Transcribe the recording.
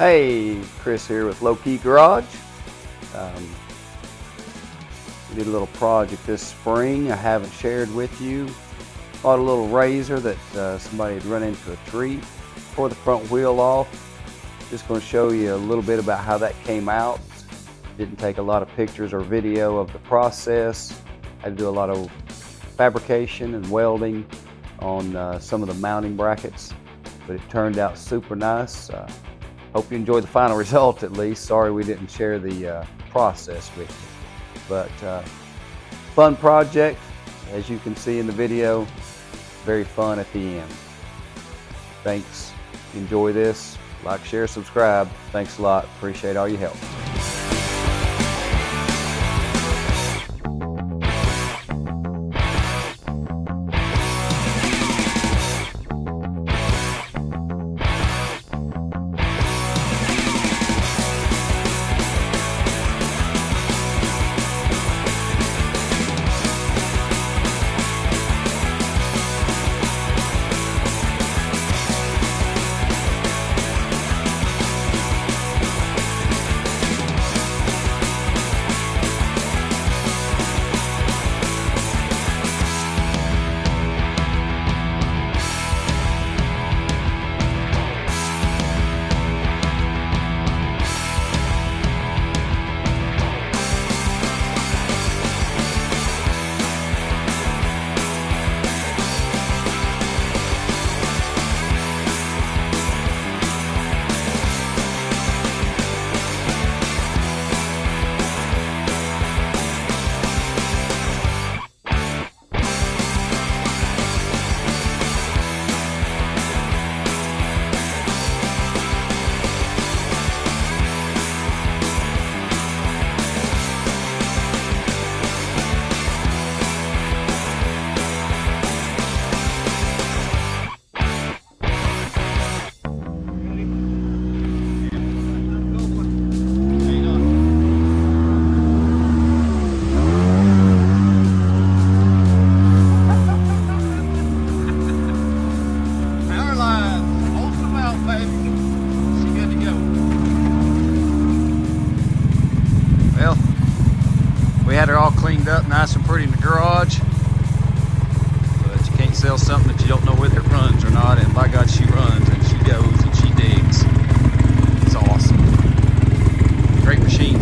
Hey, Chris here with LoCHY Garage. We did a little project this spring I haven't shared with you. Bought a little razor that somebody had run into a tree. Tore the front wheel off. Just going to show you a little bit about how that came out. Didn't take a lot of pictures or video of the process. Had to do a lot of fabrication and welding on some of the mounting brackets, but it turned out super nice. Hope you enjoy the final result at least. Sorry we didn't share the process with you. But fun project, as you can see in the video. Very fun at the end. Thanks. Enjoy this. Like, share, subscribe. Thanks a lot. Appreciate all your help. Well, we had her all cleaned up nice and pretty in the garage, but you can't sell something that you don't know whether it runs or not, and by God, she runs and she goes and she digs. It's awesome. Great machine.